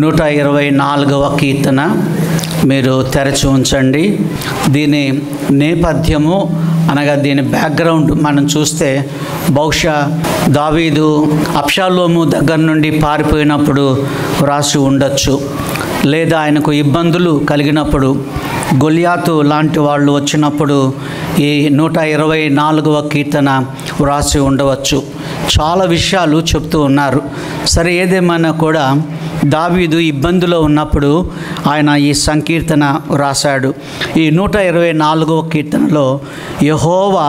124వ కీర్తన మీరు తెరచి ఉంచండి. దీని నేపథ్యము అనగా దీని బ్యాక్గ్రౌండ్ మనం చూస్తే బహుశా దావీదు అబ్షాలోము దగ్గర నుండి పారిపోయినప్పుడు రాసి ఉండొచ్చు, లేదా ఆయనకు ఇబ్బందులు కలిగినప్పుడు, గొలియాతు లాంటి వాళ్ళు వచ్చినప్పుడు ఈ 124వ కీర్తన వ్రాసి ఉండవచ్చు. చాలా విషయాలు చెప్తూ ఉన్నారు. సరే, ఏదేమైనా కూడా దావీదు ఇబ్బందిలో ఉన్నప్పుడు ఆయన ఈ సంకీర్తన రాశాడు. ఈ 124వ కీర్తనలో యెహోవా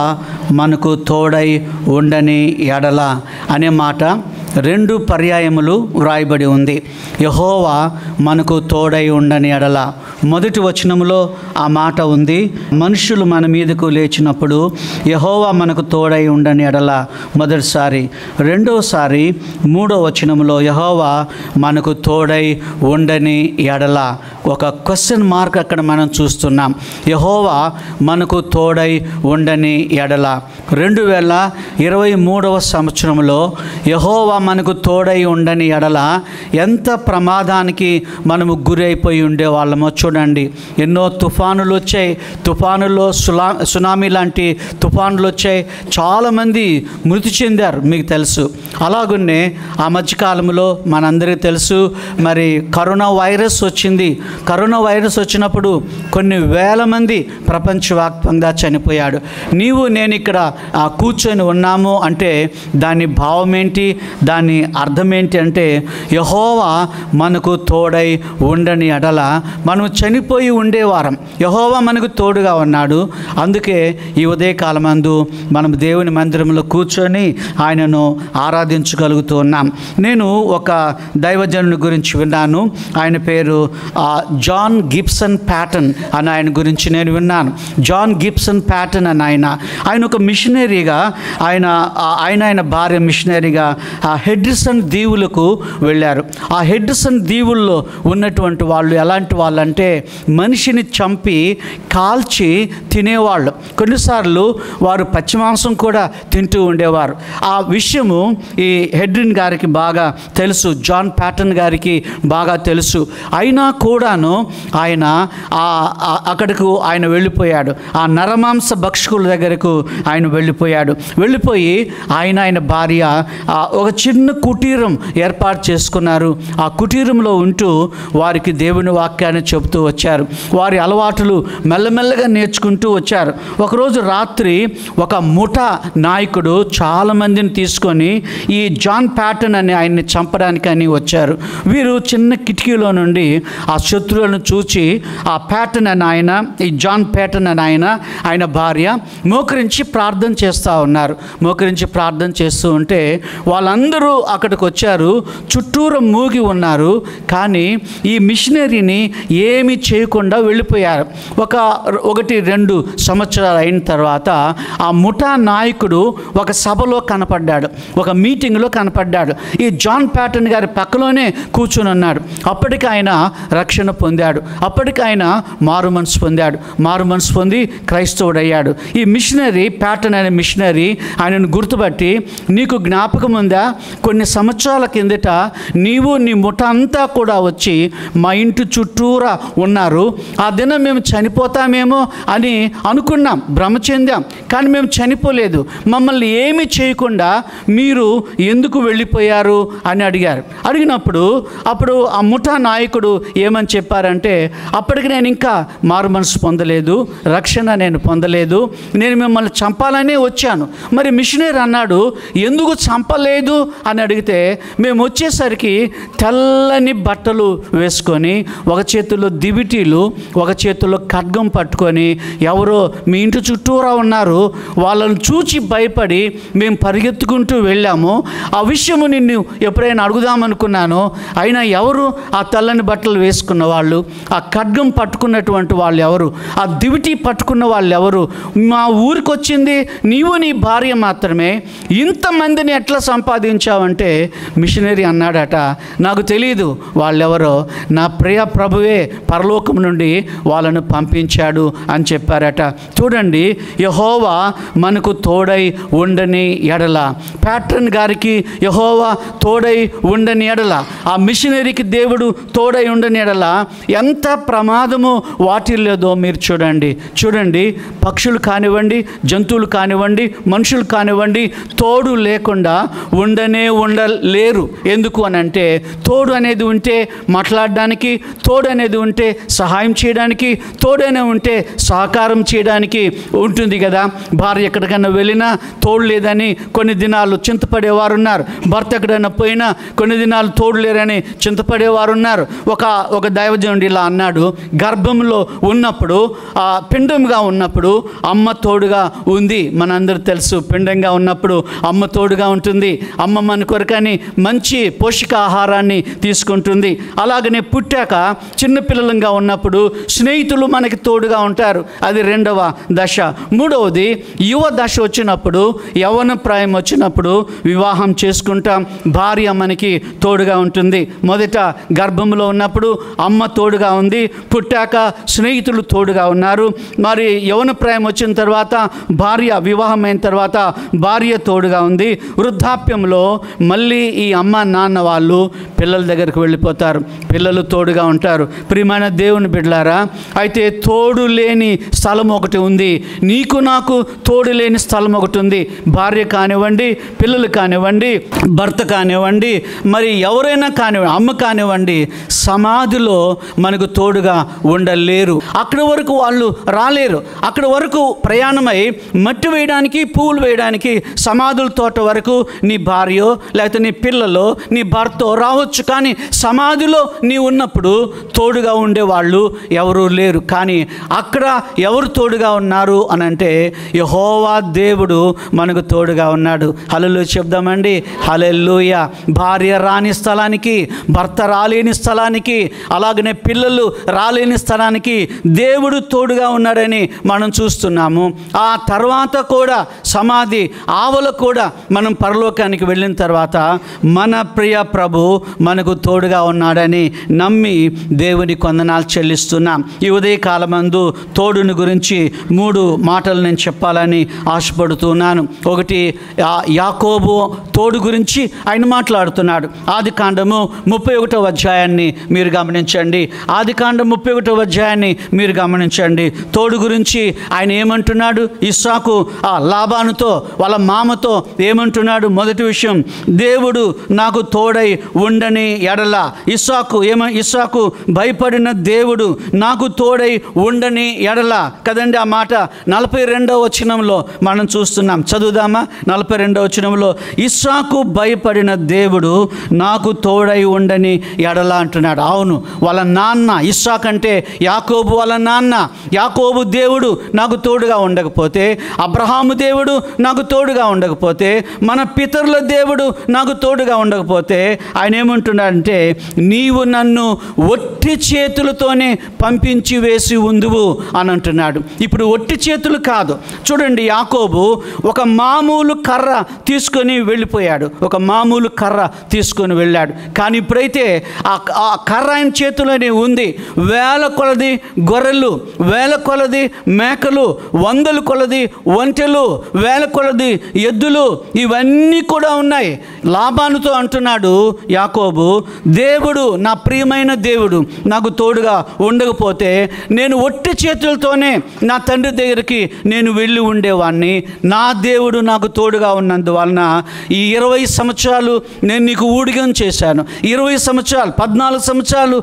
మనకు తోడై ఉండని ఎడల అనే మాట 2 పర్యాయములు వ్రాయబడి ఉంది. యెహోవా మనకు తోడై ఉండని ఎడల మొదటి వచనంలో ఆ మాట ఉంది. మనుషులు మన మీదకు లేచినప్పుడు యెహోవా మనకు తోడై ఉండని ఎడల మొదటిసారి. రెండోసారి 3వ వచనంలో యెహోవా మనకు తోడై ఉండని ఎడల ఒక క్వశ్చన్ మార్క్ అక్కడ మనం చూస్తున్నాం. యెహోవా మనకు తోడై ఉండని ఎడల 2023వ సంవత్సరంలో యెహోవా మనకు తోడై ఉండని ఎడల ఎంత ప్రమాదానికి మనము గురైపోయి ఉండేవాళ్ళమో చూడండి. ఎన్నో తుఫానులు వచ్చాయి, తుఫానుల్లో సునామీ లాంటి తుఫానులు వచ్చాయి, చాలామంది మృతి చెందారు, మీకు తెలుసు. అలాగున్నే ఆ మధ్యకాలంలో మనందరికీ తెలుసు, మరి కరోనా వైరస్ వచ్చింది. కరోనా వైరస్ వచ్చినప్పుడు కొన్ని వేల మంది ప్రపంచవ్యాప్తంగా చనిపోయాడు. నీవు నేను ఇక్కడ కూర్చొని ఉన్నాము అంటే దాని భావం ఏంటి, దాని అర్థం ఏంటి అంటే యెహోవా మనకు తోడై ఉండని ఎడల మనం చనిపోయి ఉండేవారం. యెహోవా మనకు తోడుగా ఉన్నాడు. అందుకే ఈ ఉదయకాలమందు మనం దేవుని మందిరంలో కూర్చొని ఆయనను ఆరాధించగలుగుతూ ఉన్నాం. నేను ఒక దైవజనుని గురించి విన్నాను. ఆయన పేరు జాన్ గిబ్సన్ ప్యాటన్ అని ఆయన గురించి నేను విన్నాను. జాన్ గిబ్సన్ ప్యాటన్ అని ఆయన ఒక మిషనరీగా ఆయన భార్య మిషనరీగా హెడ్సన్ దీవులకు వెళ్ళారు. ఆ హెడ్సన్ దీవుల్లో ఉన్నటువంటి వాళ్ళు ఎలాంటి వాళ్ళంటే మనిషిని చంపి కాల్చి తినేవాళ్ళు. కొన్నిసార్లు వారు పచ్చి మాంసం కూడా తింటూ ఉండేవారు. ఆ విషయము ఈ హెడ్రిన్ గారికి బాగా తెలుసు, జాన్ ప్యాటన్ గారికి బాగా తెలుసు. అయినా కూడాను ఆయన అక్కడకు ఆయన వెళ్ళిపోయాడు. ఆ నరమాంస భక్షకుల దగ్గరకు ఆయన వెళ్ళిపోయి ఆయన భార్య ఒక చిన్న కుటీరం ఏర్పాటు చేసుకున్నారు. ఆ కుటీరంలో ఉంటూ వారికి దేవుని వాక్యాన్ని చెబుతూ వచ్చారు. వారి అలవాటులు మెల్లమెల్లగా నేర్చుకుంటూ వచ్చారు. ఒకరోజు రాత్రి ఒక ముఠా నాయకుడు చాలామందిని తీసుకొని ఈ జాన్ ప్యాటన్ అని ఆయన్ని చంపడానికని వచ్చారు. వీరు చిన్న కిటికీలో నుండి ఆ శత్రువులను చూచి ఆ ప్యాటన్ అని ఈ జాన్ ప్యాటన్ అని ఆయన భార్య మోకరించి ప్రార్థన చేస్తూ ఉన్నారు. మోకరించి ప్రార్థన చేస్తూ ఉంటే వాళ్ళందరూ అక్కడికి వచ్చారు, చుట్టూరు మూగి ఉన్నారు. కానీ ఈ మిషనరీని ఏమీ చేయకుండా వెళ్ళిపోయారు. 1-2 సంవత్సరాలు అయిన తర్వాత ఆ ముఠా నాయకుడు ఒక సభలో కనపడ్డాడు, ఒక మీటింగ్లో కనపడ్డాడు. ఈ జాన్ ప్యాటన్ గారి పక్కలోనే కూర్చుని ఉన్నాడు. అప్పటికి ఆయన రక్షణ పొందాడు. అప్పటికి ఆయన మారు మనసు పొంది క్రైస్తవుడయ్యాడు. ఈ మిషనరీ ప్యాటన్ అనే మిషనరీ ఆయనను గుర్తుపట్టి, నీకు జ్ఞాపకం ఉందా, కొన్ని సంవత్సరాల కిందట నీవు నీ ముఠ అంతా కూడా వచ్చి మా ఇంటి చుట్టూరా ఉన్నారు. ఆ దినం మేము చనిపోతామేమో అని అనుకున్నాం, భ్రమ చెందాం, కానీ మేము చనిపోలేదు. మమ్మల్ని ఏమీ చేయకుండా మీరు ఎందుకు వెళ్ళిపోయారు అని అడిగినప్పుడు అప్పుడు ఆ ముఠా నాయకుడు ఏమని చెప్పారంటే, అప్పటికి నేను ఇంకా మారు మనసు పొందలేదు, రక్షణ నేను పొందలేదు, నేను మిమ్మల్ని చంపాలనే వచ్చాను. మరి మిషనరీ అన్నాడు, ఎందుకు చంపలేదు అని అడిగితే, మేము వచ్చేసరికి తెల్లని బట్టలు వేసుకొని, ఒక చేతుల్లో దివిటీలు, ఒక చేతుల్లో ఖడ్గం పట్టుకొని ఎవరో మీ ఇంటి చుట్టూరా ఉన్నారు, వాళ్ళని చూచి భయపడి మేము పరిగెత్తుకుంటూ వెళ్ళాము. ఆ విషయము నిన్ను ఎప్పుడైనా అడుగుదామనుకున్నాను, అయినా ఎవరు ఆ తెల్లని బట్టలు వేసుకున్న వాళ్ళు, ఆ ఖడ్గం పట్టుకున్నటువంటి వాళ్ళు ఎవరు, ఆ దివిటీ పట్టుకున్న వాళ్ళు ఎవరు, మా ఊరికి వచ్చింది నీవు నీ భార్య మాత్రమే, ఇంతమందిని ఎట్లా సంపాదించావంటే మిషనరీ అన్నాడట, నాకు తెలియదు వాళ్ళెవరో, నా ప్రియ ప్రభువే పరలోకం నుండి వాళ్ళను పంపించాడు అని చెప్పారట. చూడండి, యెహోవా మనకు తోడై ఉండని ఎడల, ప్యాట్రన్ గారికి యెహోవా తోడై ఉండని ఎడల, ఆ మిషనరీకి దేవుడు తోడై ఉండని ఎడల ఎంత ప్రమాదము వాటిల్లేదో మీరు చూడండి. పక్షులు కానివ్వండి, జంతువులు కానివ్వండి, మనుషులు కానివ్వండి, తోడు లేకుండా ఉండలేరు. ఎందుకు అని అంటే, తోడు అనేది ఉంటే మాట్లాడడానికి, తోడు అనేది ఉంటే సహాయం చేయడానికి, తోడనే ఉంటే సహకారం చేయడానికి ఉంటుంది కదా. భార్య ఎక్కడికైనా వెళ్ళినా తోడు లేదని కొన్ని దినాలు చింతపడేవారు ఉన్నారు. భర్త ఎక్కడైనా పోయినా కొన్ని దినాలు తోడు లేరని చింతపడేవారు ఉన్నారు. ఒక దైవజనుడు ఇలా అన్నాడు, గర్భంలో ఉన్నప్పుడు, పిండంగా ఉన్నప్పుడు అమ్మ తోడుగా ఉంది. మనందరూ తెలుసు, పిండంగా ఉన్నప్పుడు అమ్మ తోడుగా ఉంటుంది. అమ్మ మన కొరకని మంచి పోషకాహారాన్ని తీసుకుంటుంది. అలాగనే పుట్టాక చిన్నపిల్లలంగా ఉన్నప్పుడు స్నేహితులు మనకి తోడుగా ఉంటారు. అది రెండవ దశ. మూడవది యువ దశ వచ్చినప్పుడు, యవ్వన ప్రాయం వచ్చినప్పుడు వివాహం చేసుకుంటాం. భార్య మనకి తోడుగా ఉంటుంది. మొదట గర్భంలో ఉన్నప్పుడు అమ్మ తోడుగా ఉంది, పుట్టాక స్నేహితులు తోడుగా ఉన్నారు. మరి యవ్వన ప్రాయం వచ్చిన తర్వాత భార్య, వివాహమైన తర్వాత భార్య తోడుగా ఉంది. వృద్ధాప్యంలో మళ్ళీ ఈ అమ్మ నాన్న వాళ్ళు పిల్లల దగ్గరికి వెళ్ళిపోతారు, పిల్లలు తోడుగా ఉంటారు. ప్రియమైన దేవుని బిడ్డలారా, అయితే తోడు లేని స్థలం ఒకటి ఉంది. నీకు నాకు తోడు లేని స్థలం ఒకటి ఉంది. భార్య కానివ్వండి, పిల్లలు కానివ్వండి, భర్త కానివ్వండి, మరి ఎవరైనా కానివ్వండి, అమ్మ కానివ్వండి, సమాధిలో మనకు తోడుగా ఉండలేరు. అక్కడి వరకు వాళ్ళు రాలేరు. అక్కడి వరకు ప్రయాణమై మట్టి వేయడానికి, పువ్వులు వేయడానికి సమాధుల తోట వరకు నీ భార్యో లేకపోతే నీ పిల్లలో నీ భర్తో రావచ్చు. కానీ సమాధిలో నీ ఉన్నప్పుడు తోడుగా ఉండేవాళ్ళు ఎవరూ లేరు. కానీ అక్కడ ఎవరు తోడుగా ఉన్నారు అని అంటే, యెహోవా దేవుడు మనకు తోడుగా ఉన్నాడు. హల్లెలూయా చెప్దామండి. హల్లెలూయా. భార్య రాని స్థలానికి, భర్త రాలేని స్థలానికి, అలాగనే పిల్లలు రాలేని స్థలానికి దేవుడు తోడుగా ఉన్నాడని మనం చూస్తున్నాము. ఆ తర్వాత కూడా సమాధి ఆవల కూడా మనం పరలోకానికి వెళ్ళిన తర్వాత మన ప్రియ ప్రభు మనకు తోడుగా ఉన్నాడని నమ్మి దేవుని వందనాలు చెల్లిస్తున్నాం. ఈ ఉదయకాలమందు తోడుని గురించి 3 మాటలు నేను చెప్పాలని ఆశపడుతున్నాను. ఒకటి, యాకోబు తోడు గురించి ఆయన మాట్లాడుతున్నాడు. ఆదికాండము 31వ అధ్యాయాన్ని మీరు గమనించండి. ఆదికాండం 31వ అధ్యాయాన్ని మీరు గమనించండి. తోడు గురించి ఆయన ఏమంటున్నాడు? ఇస్సాకు లాబానుతో, వాళ్ళ మామతో ఏమంటున్నాడు? మొదటి విషయం, దేవుడు నాకు తోడై ఉండని ఎడల. ఇస్సాకు భయపడిన దేవుడు నాకు తోడై ఉండని ఎడల కదండి. ఆ మాట 42వ వచనంలో మనం చూస్తున్నాం. చదువుదామా? 42వ వచనంలో, ఇస్సాకు భయపడిన దేవుడు నాకు తోడై ఉండని ఎడల అంటున్నాడు. అవును, వాళ్ళ నాన్న ఇస్సాకు అంటే యాకోబు వాళ్ళ నాన్న. యాకోబు దేవుడు నాకు తోడుగా ఉండకపోతే, అబ్రహాము దేవుడు నాకు తోడుగా ఉండకపోతే, మన పితరుల దేవుడు నాకు తోడుగా ఉండకపోతే, ఆయన ఏమంటున్నాడంటే, నీవు నన్ను ఒట్టి చేతులతోనే పంపించి వేసి ఉందువు అని అంటున్నాడు. ఇప్పుడు ఒట్టి చేతులు కాదు. చూడండి, యాకోబు ఒక మామూలు కర్ర తీసుకొని వెళ్ళిపోయాడు. ఒక మామూలు కర్ర తీసుకొని వెళ్ళాడు. కానీ ఇప్పుడైతే ఆ కర్ర ఆయన చేతిలోనే ఉంది. వేల కొలది గొర్రెలు, వేల కొలది మేకలు, 100 కొలది ఒంటెలు, వేల కొలది ఎద్దులు, ఇవన్నీ కూడా ఉన్నాయి. లాబానుతో అంటున్నాడు యాకోబు, దేవుడు, నా ప్రియమైన దేవుడు నాకు తోడుగా ఉండకపోతే నేను ఒట్టి చేతులతోనే నా తండ్రి దగ్గరికి నేను వెళ్ళి ఉండేవాడిని. నా దేవుడు నాకు తోడుగా ఉన్నందువలన ఈ 20 సంవత్సరాలు నేను నీకు ఊడిగం చేశాను. 20 సంవత్సరాలు, 14 సంవత్సరాలు,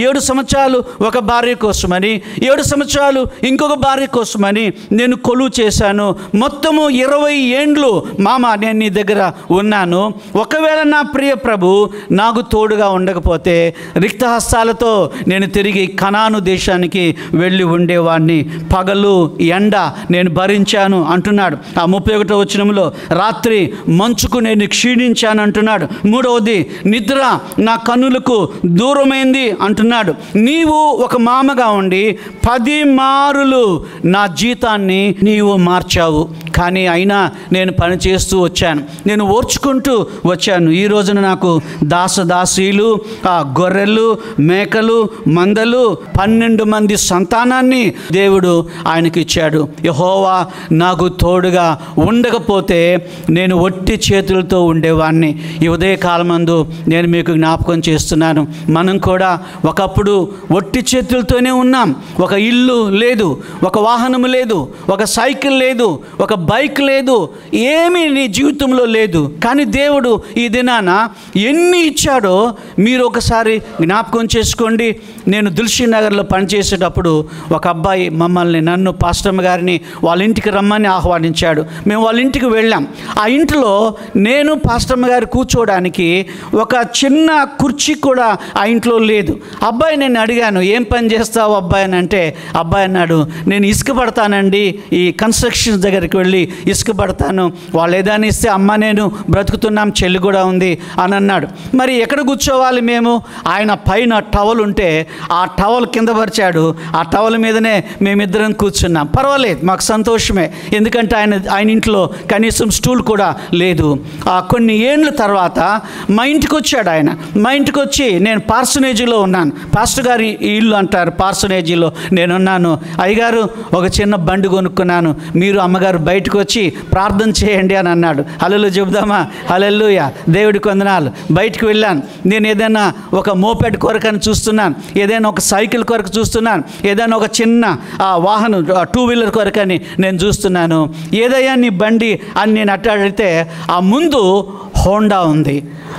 7 సంవత్సరాలు ఒక భార్య కోసమని, 7 సంవత్సరాలు ఇంకొక భార్య కోసమని నేను కొలువు చేశాను. మొత్తము 20 ఏండ్లు మామ నేను నీ దగ్గర ఉన్నాను. ఒకవేళ నా ప్రియ ప్రభు నాకు తోడుగా ఉండకపోతే రిక్తహస్తాలతో నేను తిరిగి కనాను దేశానికి వెళ్ళి ఉండేవాడిని. పగలు ఎండ నేను భరించాను అంటున్నాడు. ఆ 31వ వచనంలో, రాత్రి మంచుకు నేను క్షీణించాను అంటున్నాడు. మూడవది, నిద్ర నా కన్నులకు దూరమైంది అంటున్నాడు. నీవు ఒక మామగా ఉండి 10 మారులు నా జీతాన్ని నీవు మార్చావు. కానీ అయినా నేను పని చేస్తూ వచ్చాను, నేను ఓర్చుకుంటూ వచ్చాను. ఈ రోజున నాకు దాసదాసీలు, గొర్రెలు, మేకలు, మందలు, 12 మంది సంతానాన్ని దేవుడు ఆయనకి ఇచ్చాడు. యెహోవా నాకు తోడుగా ఉండకపోతే నేను ఒట్టి చేతులతో ఉండేవాడిని. ఈ ఉదయకాలమందు నేను మీకు జ్ఞాపకం చేస్తున్నాను, మనం కూడా ఒకప్పుడు ఒట్టి చేతులతోనే ఉన్నాం. ఒక ఇల్లు లేదు, ఒక వాహనం లేదు, ఒక సైకిల్ లేదు, ఒక బైక్ లేదు, ఏమీ నీ జీవితంలో లేదు. కానీ దేవుడు ఈ దినాన ఎన్ని ఇచ్చాడో మీరు ఒకసారి జ్ఞాపకం చేసుకోండి. నేను దిల్షీ నగర్లో పనిచేసేటప్పుడు ఒక అబ్బాయి నన్ను పాస్టమ్ గారిని వాళ్ళ ఇంటికి రమ్మని ఆహ్వానించాడు. మేము వాళ్ళ ఇంటికి వెళ్ళాం. ఆ ఇంట్లో నేను పాస్టమ్ గారు కూర్చోవడానికి ఒక చిన్న కుర్చీ కూడా ఆ ఇంట్లో లేదు. అబ్బాయి నేను అడిగాను, ఏం పని చేస్తావు అబ్బాయి అని అంటే, అబ్బాయి అన్నాడు, నేను ఇసుక పడతానండి, ఈ కన్స్ట్రక్షన్ దగ్గరికి వెళ్ళి ఇసుక పడతాను, వాళ్ళు ఏదైనా ఇస్తే అమ్మ నేను బ్రతుకుతున్నాం, చెల్లి కూడా ఉంది అని అన్నాడు. మరి ఎక్కడ కూర్చోవాలి మేము? ఆయన పైన టవల్ ఉంటే ఆ టవల్ కింద పరిచాడు, ఆ టవల్ మీదనే మేమిద్దరం కూర్చున్నాం. పర్వాలేదు, మాకు సంతోషమే, ఎందుకంటే ఆయన ఇంట్లో కనీసం స్టూల్ కూడా లేదు. కొన్ని ఏళ్ళ తర్వాత మా ఇంటికి వచ్చాడు ఆయన. మా ఇంటికి వచ్చి, నేను పార్సనేజీలో ఉన్నాను, పాస్టర్ గారి ఇల్లు అంటారు, పార్సనేజీలో నేనున్నాను. అయ్యగారు ఒక చిన్న బండి కొనుక్కున్నాను, మీరు అమ్మగారు బయటకు వచ్చి ప్రార్థన చేయండి అని అన్నాడు. హల్లెలూయా చెబుదామా? హల్లెలూయా, దేవుడికి వందనాలు. బయటకు వెళ్ళాను. నేను ఏదైనా ఒక మోపెడ్ కొరకని చూస్తున్నాను, ఏదైనా ఒక సైకిల్ కొరకు చూస్తున్నాను, ఏదైనా ఒక చిన్న వాహనం 2 వీలర్ కొరకని నేను చూస్తున్నాను. ఏదయ్యా నీ బండి అని నేను అడిగితే ఆ ముందు హోండా ఉంది,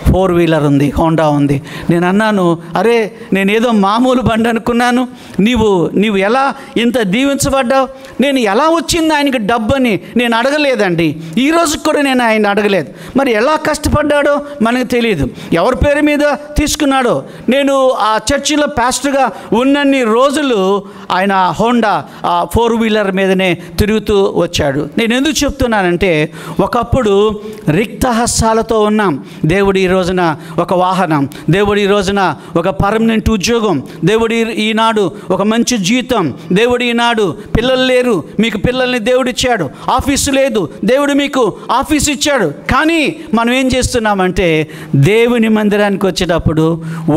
4 వీలర్ ఉంది, హోండా ఉంది. నేను అన్నాను, అరే నేనేదో మామూలు బండి అనుకున్నాను, నీవు ఎలా ఇంత దీవించబడ్డావు? నేను ఎలా వచ్చింది ఆయనకి డబ్బని నేను అడగలేదండి, ఈ రోజుకి కూడా నేను ఆయన అడగలేదు. మరి ఎలా కష్టపడ్డాడో మనకు తెలియదు, ఎవరి పేరు మీద తీసుకున్నాడో. నేను ఆ చర్చిలో పాస్టర్గా ఉన్నన్ని రోజులు ఆయన హోండా 4 వీలర్ మీదనే తిరుగుతూ వచ్చాడు. నేను ఎందుకు చెప్తున్నానంటే, ఒకప్పుడు రిక్తహస్తాలతో ఉన్నాం. దేవుడు ఈ రోజున ఒక వాహనం, దేవుడు ఈ రోజున ఒక పర్మనెంట్ ఉద్యోగం, దేవుడు ఈనాడు ఒక మంచి జీతం, దేవుడు ఈనాడు పిల్లలు లేరు, మీకు పిల్లల్ని దేవుడు ఇచ్చాడు. ఆఫీసు లేదు, దేవుడు మీకు ఆఫీసు ఇచ్చాడు. కానీ మనం ఏం చేస్తున్నామంటే, దేవుని మందిరానికి వచ్చేటప్పుడు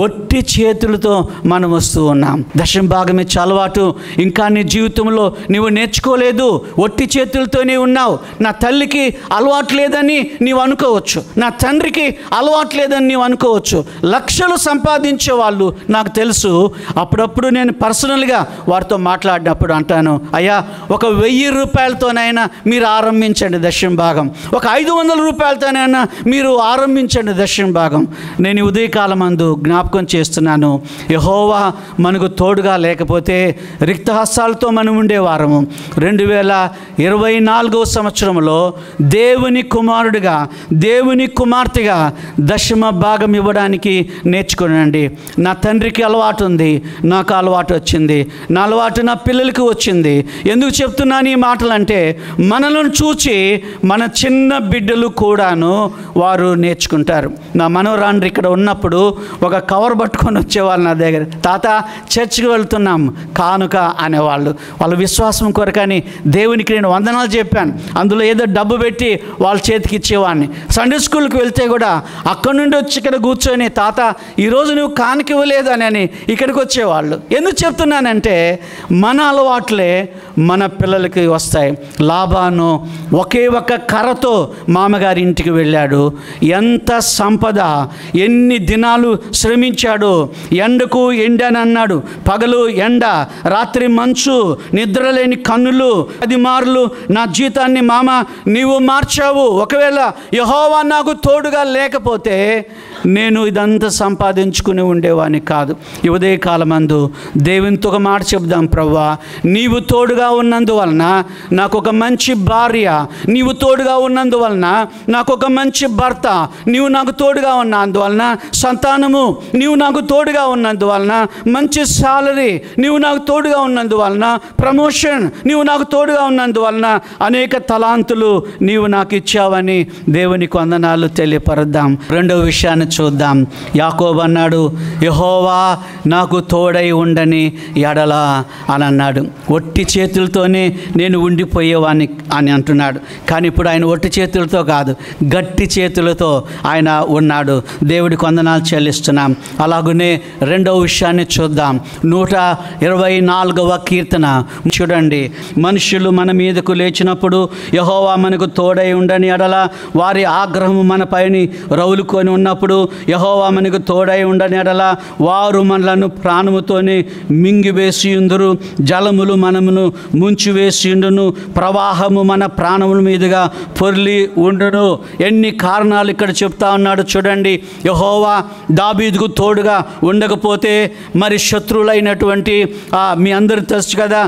ఒట్టి చేతులతో మనం వస్తూ ఉన్నాం. దశమ భాగం ఇచ్చే అలవాటు ఇంకా నీ జీవితంలో నువ్వు నేర్చుకోలేదు, ఒట్టి చేతులతోనే ఉన్నావు. నా తల్లికి అలవాటు లేదని నీవు అనుకోవచ్చు, నా తండ్రికి అలవాటు లేదని నీవు అనుకోవచ్చు. లక్షలు సంపాదించే వాళ్ళు నాకు తెలుసు. అప్పుడప్పుడు నేను పర్సనల్గా వారితో మాట్లాడినప్పుడు అంటాను, అయ్యా ఒక 1000 రూపాయలతోనైనా మీరు ఆరంభించండి దశమ భాగం, ఒక 500 రూపాయలతోనైనా మీరు ఆరంభించండి దశమ భాగం. నేను ఉదయకాలం అందు జ్ఞాపకం చేస్తున్నాను, యెహోవా మనకు తోడుగా లేకపోతే రిక్తహస్తాలతో మనం ఉండేవారము. 2024వ సంవత్సరంలో దేవుని కుమారుడిగా, దేవుని కుమార్తెగా దశమ భాగం ఇవ్వడానికి నేర్చుకోనండి. నా తండ్రికి అలవాటు ఉంది, నాకు అలవాటు వచ్చింది, నా అలవాటు నా పిల్లలకి వచ్చింది. ఎందుకు చెప్తున్నాను ఈ మాటలు అంటే, మనలను చూచి మన చిన్న బిడ్డలు కూడాను వారు నేర్చుకుంటారు. నా మనవరాండ్రి ఇక్కడ ఉన్నప్పుడు ఒక కవర్ పట్టుకొని వచ్చేవాళ్ళు నా దగ్గర, తాత చర్చికి వెళ్తున్నాం కానుక అనేవాళ్ళు. వాళ్ళ విశ్వాసం కొరకని దేవునికి నేను వందనాలు చెప్పాను. అందులో ఏదో డబ్బు పెట్టి వాళ్ళ చేతికి ఇచ్చేవాడిని. సండే స్కూల్కి వెళ్తే కూడా అక్కడి నుండి వచ్చి ఇక్కడ కూర్చొని, తాత ఈరోజు నువ్వు కానుక ఇవ్వలేదు అని ఇక్కడికి వచ్చేవాళ్ళు. ఎందుకు చెప్తున్నానంటే, మన అలవాట్లే మన పిల్లలకి వస్తాయి. లాబాను ఒకే ఒక్క కర్రతో మామగారి ఇంటికి వెళ్ళాడు. ఎంత సంపద, ఎన్ని దినాలు శ్రమించాడు. ఎండకు ఎండనన్నాడు, పగలు ఎండ, రాత్రి మంచు, నిద్రలేని కన్నులు. 10 మార్లు నా జీతాన్ని మామ నీవు మార్చావు. ఒకవేళ యెహోవా నాకు తోడుగా లేకపోతే నేను ఇదంతా సంపాదించుకుని ఉండేవాడిని కాదు. ఈ ఉదయకాలమందు దేవునితో ఒక మాట చెప్దాం, ప్రభువా నీవు తోడుగా ఉన్నందువలన నాకు ఒక మంచి భార్య, నీవు తోడుగా ఉన్నందువలన నాకు ఒక మంచి భర్త, నీవు నాకు తోడుగా ఉన్నందువలన సంతానము, నీవు నాకు తోడుగా ఉన్నందువలన మంచి సాలరీ, నీవు నాకు తోడుగా ఉన్నందువలన ప్రమోషన్, నీవు నాకు తోడుగా ఉన్నందువలన అనేక తలాంతులు నీవు నాకు ఇచ్చావని దేవునికి వందనాలు తెలియపరుద్దాం. రెండవ విషయాన్ని చూద్దాం. యాకోబు అన్నాడు, యెహోవా నాకు తోడై ఉండని ఎడల అని అన్నాడు. ఒట్టి చేతులతోనే నేను ఉండిపోయేవాడిని అని అంటున్నాడు. కానీ ఇప్పుడు ఆయన ఒట్టి చేతులతో కాదు, గట్టి చేతులతో ఆయన ఉన్నాడు. దేవుడికి వందనాలు చెల్లిస్తున్నాం. అలాగనే రెండవ విషయాన్ని చూద్దాం. 124వ కీర్తన చూడండి. మనుషులు మన మీదకు లేచినప్పుడు యెహోవా మనకు తోడై ఉండని ఎడల, వారి ఆగ్రహము మన పైన రౌలుకొని ఉన్నప్పుడు యెహోవా మనకు తోడై ఉండని ఎడల, వారు మనలను ప్రాణముతోనే మింగివేసి ఉందురు. జలములు మనమును ముంచివేసి ఉండును, ప్రవాహము మన ప్రాణముల మీదుగా పొర్లి ఉండును. ఎన్ని కారణాలు ఇక్కడ చెప్తా ఉన్నాడు చూడండి. యెహోవా దావీదుకు తోడుగా ఉండకపోతే మరి శత్రువులైనటువంటి మీ అందరూ తెలుసు కదా,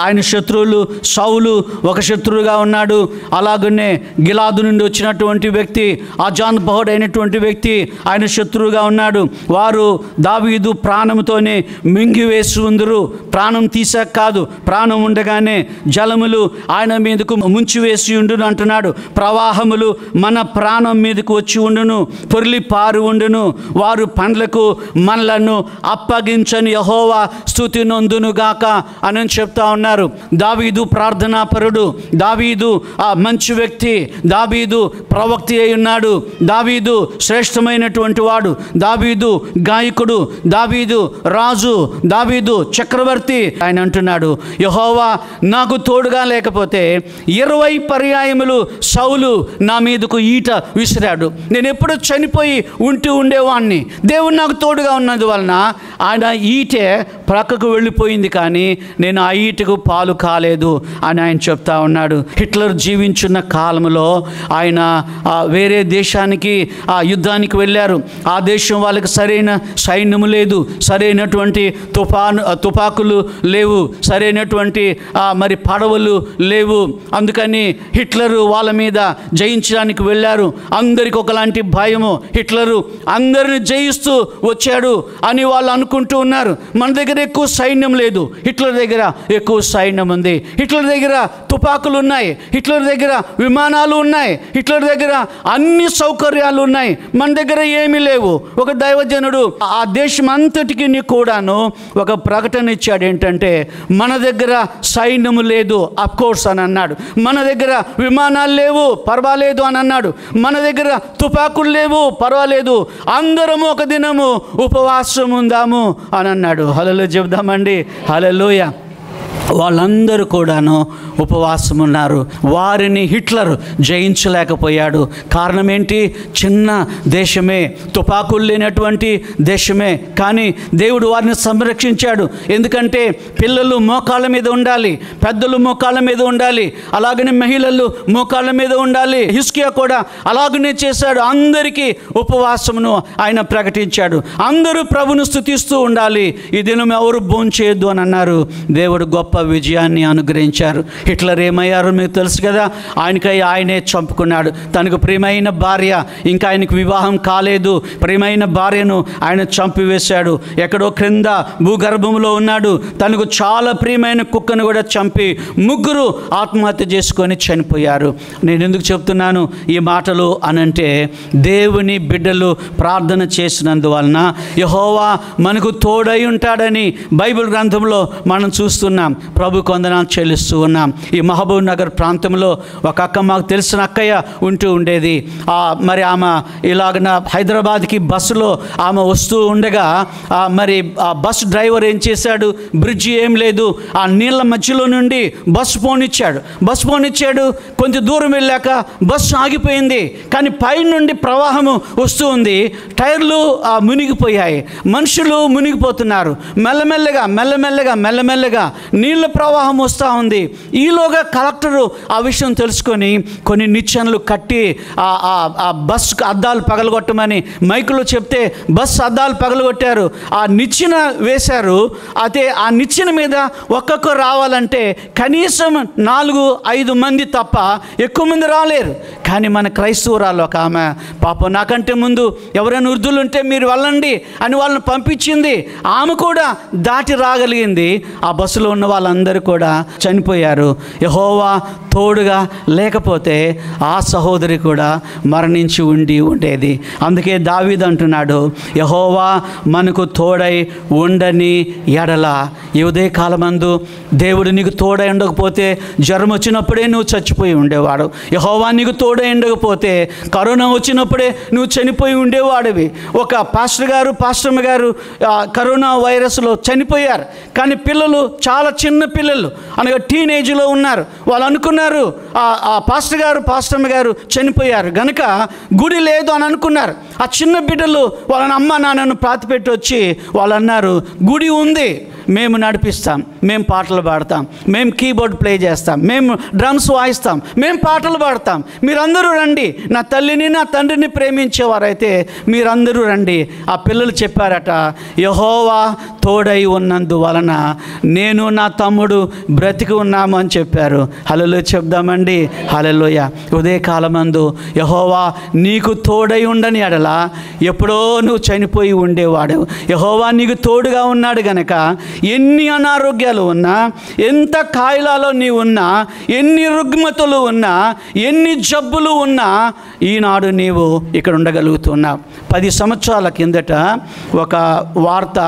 ఆయన శత్రువులు సౌలు ఒక శత్రువుగా ఉన్నాడు. అలాగనే గిలాదు నుండి వచ్చినటువంటి వ్యక్తి, అజాన్బహుడు అయినటువంటి వ్యక్తి ఆయన శత్రువుగా ఉన్నాడు. వారు దావీదు ప్రాణంతోనే మింగివేసి ఉందరు. ప్రాణం తీసాక కాదు, ప్రాణం ఉండగానే జలములు ఆయన మీదకు ముంచివేసి ఉండును అంటున్నాడు. ప్రవాహములు మన ప్రాణం మీదకు వచ్చి ఉండును, పొర్లి పారు ఉండును. వారు పండ్లకు మనలను అప్పగించని యెహోవా స్తుతి నొందునుగాక అని చెప్తా ఉన్నారు. దావీదు ప్రార్థనాపరుడు, దావీదు మంచి వ్యక్తి, దావీదు ప్రవక్త అయి ఉన్నాడు, దావీదు శ్రేష్టమైనటువంటి వాడు, దావీదు గాయకుడు, దావీదు రాజు, దావీదు చక్రవర్తి. ఆయన అంటున్నాడు, యెహోవా నాకు తోడుగా లేకపోతే 20 పర్యాయములు సౌలు నా మీదకు ఈట విసిరాడు, నేను ఎప్పుడు చనిపోయి ఉండేవాడిని. దేవుడు నాకు తోడుగా ఉన్నది వలన ఆయన ఈటే ప్రక్కకు వెళ్ళిపోయింది, కానీ నేను ఆ ఈటకు పాలు కాలేదు అని ఆయన చెప్తా ఉన్నాడు. హిట్లర్ జీవించున్న కాలంలో ఆయన వేరే దేశానికి యుద్ధానికి వెళ్ళారు. ఆ దేశం వాళ్ళకి సరైన సైన్యము లేదు, సరైనటువంటి తుపాకులు లేవు, సరైనటువంటి మరి పడవలు లేవు. అందుకని హిట్లరు వాళ్ళ మీద జయించడానికి వెళ్ళారు. అందరికి ఒకలాంటి భయము, హిట్లరు అందరిని జయిస్తూ వచ్చాడు అని వాళ్ళు అనుకుంటూ ఉన్నారు. మన దగ్గర ఎక్కువ సైన్యం లేదు, హిట్లర్ దగ్గర ఎక్కువ సైన్యం ఉంది. హిట్లర్ దగ్గర తుపాకులు ఉన్నాయి, హిట్లర్ దగ్గర విమానాలు ఉన్నాయి, హిట్లర్ దగ్గర అన్ని సౌకర్యాలు ఉన్నాయి, మన దగ్గర ఏమీ లేవు. ఒక దైవజనుడు ఆ దేశం అంతటికి కూడాను ఒక ప్రకటన ఇచ్చాడు. ఏంటంటే, మన దగ్గర సైన్యము లేదు అఫ్కోర్స్ అని అన్నాడు, మన దగ్గర విమానాలు లేవు పర్వాలేదు అని అన్నాడు, మన దగ్గర తుపాకులు లేవు పర్వాలేదు, అందరము ఒక దినము ఉపవాసం ఉందాము అని అన్నాడు. హల్లెలూయా చెప్దామండి, హల్లెలూయా. వాళ్ళందరూ కూడాను ఉపవాసం ఉన్నారు. వారిని హిట్లర్ జయించలేకపోయాడు. కారణం ఏంటి? చిన్న దేశమే, తుపాకులు లేనటువంటి దేశమే, కానీ దేవుడు వారిని సంరక్షించాడు. ఎందుకంటే పిల్లలు మోకాళ్ళ మీద ఉండాలి, పెద్దలు మోకాళ్ళ మీద ఉండాలి, అలాగనే మహిళలు మోకాళ్ళ మీద ఉండాలి. హిజ్కియా కూడా అలాగనే చేశాడు. అందరికీ ఉపవాసమును ఆయన ప్రకటించాడు. అందరూ ప్రభును స్తుతిస్తూ ఉండాలి. ఈ దినం ఎవరు భోంచేయద్దు అని అన్నారు. దేవుడు గొప్ప విజయాన్ని అనుగ్రహించారు. హిట్లర్ ఏమయ్యారో మీకు తెలుసు కదా, ఆయనకై ఆయనే చంపుకున్నాడు. తనకు ప్రియమైన భార్య, ఇంకా ఆయనకు వివాహం కాలేదు, ప్రియమైన భార్యను ఆయన చంపివేశాడు. ఎక్కడో క్రింద భూగర్భంలో ఉన్నాడు. తనకు చాలా ప్రియమైన కుక్కను కూడా చంపి ముగ్గురు ఆత్మహత్య చేసుకొని చనిపోయారు. నేను ఎందుకు చెప్తున్నాను ఈ మాటలు అనంటే, దేవుని బిడ్డలు ప్రార్థన చేసినందువలన యెహోవా మనకు తోడై ఉంటాడని బైబిల్ గ్రంథంలో మనం చూస్తున్నాం. ప్రభు వందనాలు చెల్లిస్తూ ఉన్నాం. ఈ మహబూబ్ నగర్ ప్రాంతంలో ఒక అక్క, మాకు తెలిసిన అక్కయ్య ఉంటూ ఉండేది. మరి ఆమె ఇలాగన హైదరాబాద్కి బస్సులో ఆమె వస్తూ ఉండగా మరి ఆ బస్ డ్రైవర్ ఏం చేశాడు, బ్రిడ్జి ఏం లేదు, ఆ నీళ్ళ మధ్యలో నుండి బస్సు పోనిచ్చాడు. కొంచెం దూరం వెళ్ళాక బస్సు ఆగిపోయింది. కానీ పై నుండి ప్రవాహము వస్తూ ఉంది, టైర్లు మునిగిపోయాయి, మనుషులు మునిగిపోతున్నారు. మెల్లమెల్లగా నీళ్ళ ప్రవాహం వస్తూ ఉంది. ఈలోగా కలెక్టరు ఆ విషయం తెలుసుకొని కొన్ని నిచ్చెనలు కట్టి ఆ బస్ అద్దాలు పగలగొట్టమని మైకులో చెప్తే బస్ అద్దాలు పగలగొట్టారు. ఆ నిచ్చెన వేశారు. అయితే ఆ నిచ్చెన మీద ఒక్కొక్కరు రావాలంటే కనీసం 4-5 మంది తప్ప ఎక్కువ మంది రాలేరు. కానీ మన క్రైస్తవురాలు ఒక ఆమె, పాపం నాకంటే ముందు ఎవరైనా వృద్ధులు ఉంటే మీరు వెళ్ళండి అని వాళ్ళని పంపించింది. ఆమె కూడా దాటి రాగలిగింది. ఆ బస్సులో ఉన్న వాళ్ళ వాళ్ళందరూ కూడా చనిపోయారు. యెహోవా తోడుగా లేకపోతే ఆ సహోదరి కూడా మరణించి ఉండేది. అందుకే దావీదు అంటున్నాడు, యెహోవా మనకు తోడై ఉండని ఎడల. ఈ ఉదయకాలమందు దేవుడు నీకు తోడై ఉండకపోతే జ్వరం వచ్చినప్పుడే నువ్వు చచ్చిపోయి ఉండేవాడు. యెహోవా నీకు తోడై ఉండకపోతే కరోనా వచ్చినప్పుడే నువ్వు చనిపోయి ఉండేవాడివి. ఒక పాస్టమ్మ గారు కరోనా వైరస్లో చనిపోయారు. కానీ పిల్లలు చాలా చిన్న పిల్లలు, అనగా టీనేజ్లో ఉన్నారు. వాళ్ళు అనుకున్నారు ఆ పాస్టమ్మ గారు చనిపోయారు గనుక గుడి లేదు అని అనుకున్నారు. ఆ చిన్న బిడ్డలు వాళ్ళని అమ్మ నాన్నను ప్రాతిపెట్టి వచ్చి వాళ్ళు అన్నారు, గుడి ఉంది, మేము నడిపిస్తాం, మేము పాటలు పాడతాం, మేము కీబోర్డ్ ప్లే చేస్తాం, మేము డ్రమ్స్ వాయిస్తాం, మేము పాటలు పాడతాం, మీరందరూ రండి, నా తల్లిని నా తండ్రిని ప్రేమించేవారైతే మీరందరూ రండి. ఆ పిల్లలు చెప్పారట, యెహోవా తోడై ఉన్నందువలన నేను నా తమ్ముడు బ్రతికి ఉన్నాము అని చెప్పారు. హల్లెలూయా చెప్దామండి. హల్లెలూయా. ఉదయకాలమందు యెహోవా నీకు తోడై ఉండని ఎడల ఎప్పుడో నువ్వు చనిపోయి ఉండేవాడు. యెహోవా నీకు తోడుగా ఉన్నాడు గనక ఎన్ని అనారోగ్యాలు ఉన్నా, ఎంత కాయిలాలో నీవు ఉన్నా, ఎన్ని రుగ్మతులు ఉన్నా, ఎన్ని జబ్బులు ఉన్నా ఈనాడు నీవు ఇక్కడ ఉండగలుగుతున్నావు. 10 సంవత్సరాల కిందట ఒక వార్త